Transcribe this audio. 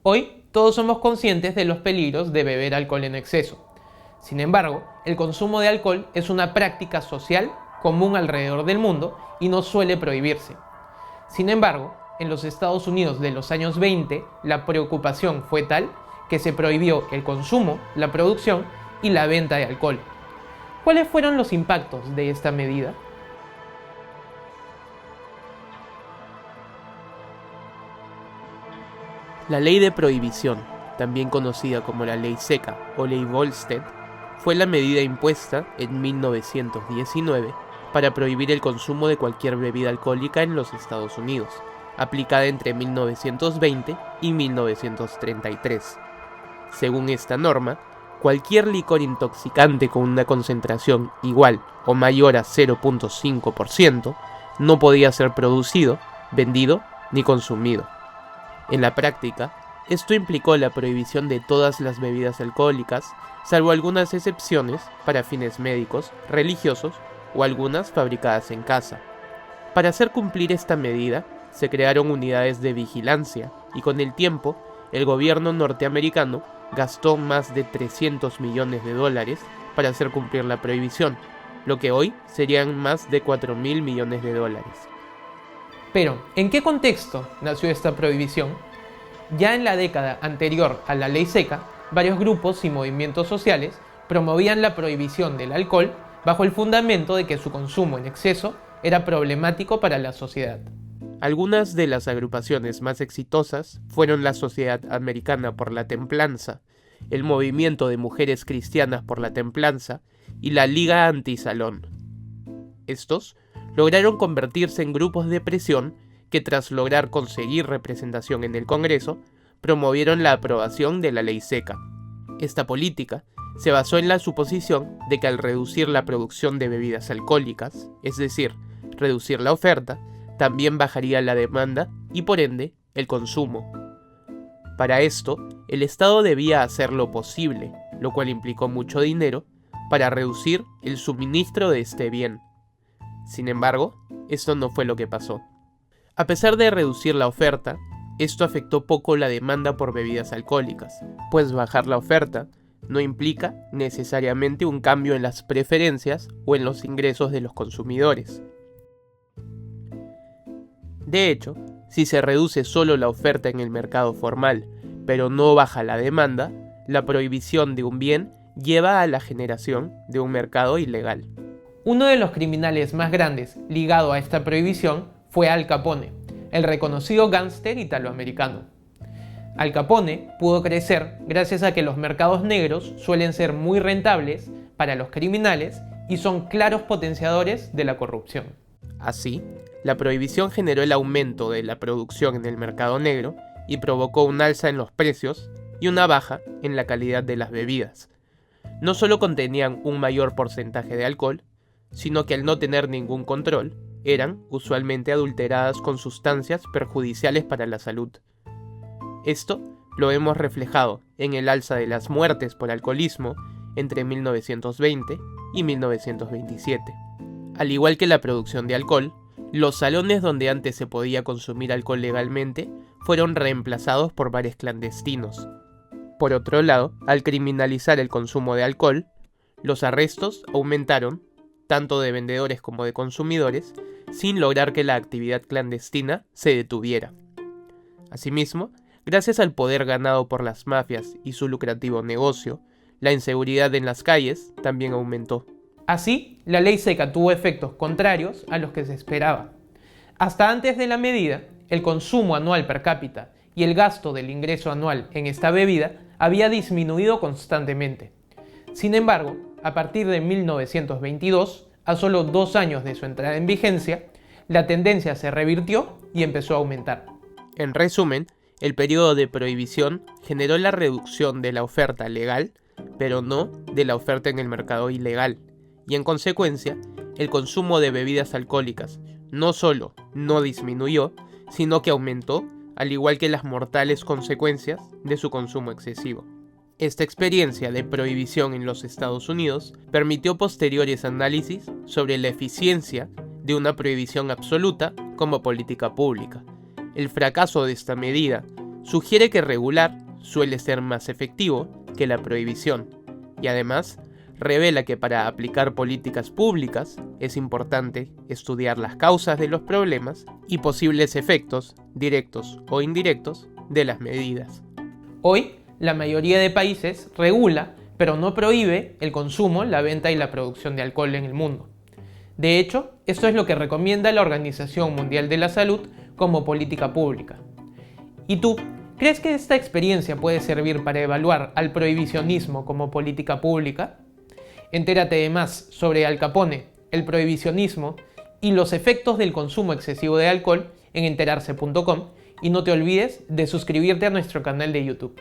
Hoy todos somos conscientes de los peligros de beber alcohol en exceso. Sin embargo, el consumo de alcohol es una práctica social común alrededor del mundo y no suele prohibirse. Sin embargo, en los Estados Unidos de los años 20, la preocupación fue tal que se prohibió el consumo, la producción y la venta de alcohol. ¿Cuáles fueron los impactos de esta medida? La ley de prohibición, también conocida como la ley seca o ley Volstead, fue la medida impuesta en 1919 para prohibir el consumo de cualquier bebida alcohólica en los Estados Unidos, aplicada entre 1920 y 1933. Según esta norma, cualquier licor intoxicante con una concentración igual o mayor a 0.5% no podía ser producido, vendido ni consumido. En la práctica, esto implicó la prohibición de todas las bebidas alcohólicas, salvo algunas excepciones para fines médicos, religiosos o algunas fabricadas en casa. Para hacer cumplir esta medida, se crearon unidades de vigilancia y con el tiempo, el gobierno norteamericano gastó más de $300 millones para hacer cumplir la prohibición, lo que hoy serían más de $4.000 millones. Pero, ¿en qué contexto nació esta prohibición? Ya en la década anterior a la ley seca, varios grupos y movimientos sociales promovían la prohibición del alcohol bajo el fundamento de que su consumo en exceso era problemático para la sociedad. Algunas de las agrupaciones más exitosas fueron la Sociedad Americana por la Templanza, el Movimiento de Mujeres Cristianas por la Templanza y la Liga Anti-Salón. Estos lograron convertirse en grupos de presión que, tras lograr conseguir representación en el Congreso, promovieron la aprobación de la ley seca. Esta política se basó en la suposición de que al reducir la producción de bebidas alcohólicas, es decir, reducir la oferta, también bajaría la demanda y por ende el consumo. Para esto, el Estado debía hacer lo posible, lo cual implicó mucho dinero, para reducir el suministro de este bien. Sin embargo, esto no fue lo que pasó. A pesar de reducir la oferta, esto afectó poco la demanda por bebidas alcohólicas, pues bajar la oferta no implica necesariamente un cambio en las preferencias o en los ingresos de los consumidores. De hecho, si se reduce solo la oferta en el mercado formal, pero no baja la demanda, la prohibición de un bien lleva a la generación de un mercado ilegal. Uno de los criminales más grandes ligado a esta prohibición fue Al Capone, el reconocido gángster italoamericano. Al Capone pudo crecer gracias a que los mercados negros suelen ser muy rentables para los criminales y son claros potenciadores de la corrupción. Así, la prohibición generó el aumento de la producción en el mercado negro y provocó un alza en los precios y una baja en la calidad de las bebidas. No solo contenían un mayor porcentaje de alcohol, sino que al no tener ningún control, eran usualmente adulteradas con sustancias perjudiciales para la salud. Esto lo hemos reflejado en el alza de las muertes por alcoholismo entre 1920 y 1927. Al igual que la producción de alcohol, los salones donde antes se podía consumir alcohol legalmente fueron reemplazados por bares clandestinos. Por otro lado, al criminalizar el consumo de alcohol, los arrestos aumentaron, tanto de vendedores como de consumidores, sin lograr que la actividad clandestina se detuviera. Asimismo, gracias al poder ganado por las mafias y su lucrativo negocio, la inseguridad en las calles también aumentó. Así, la ley seca tuvo efectos contrarios a los que se esperaba. Hasta antes de la medida, el consumo anual per cápita y el gasto del ingreso anual en esta bebida había disminuido constantemente. Sin embargo, a partir de 1922, a solo 2 años de su entrada en vigencia, la tendencia se revirtió y empezó a aumentar. En resumen, el periodo de prohibición generó la reducción de la oferta legal, pero no de la oferta en el mercado ilegal, y en consecuencia, el consumo de bebidas alcohólicas no solo no disminuyó, sino que aumentó, al igual que las mortales consecuencias de su consumo excesivo. Esta experiencia de prohibición en los Estados Unidos permitió posteriores análisis sobre la eficiencia de una prohibición absoluta como política pública. El fracaso de esta medida, sugiere que regular suele ser más efectivo que la prohibición, y además revela que para aplicar políticas públicas es importante estudiar las causas de los problemas y posibles efectos, directos o indirectos, de las medidas. Hoy, la mayoría de países regula, pero no prohíbe el consumo, la venta y la producción de alcohol en el mundo. De hecho, esto es lo que recomienda la Organización Mundial de la Salud como política pública. ¿Y tú, crees que esta experiencia puede servir para evaluar al prohibicionismo como política pública? Entérate de más sobre Al Capone, el prohibicionismo y los efectos del consumo excesivo de alcohol en enterarse.com y no te olvides de suscribirte a nuestro canal de YouTube.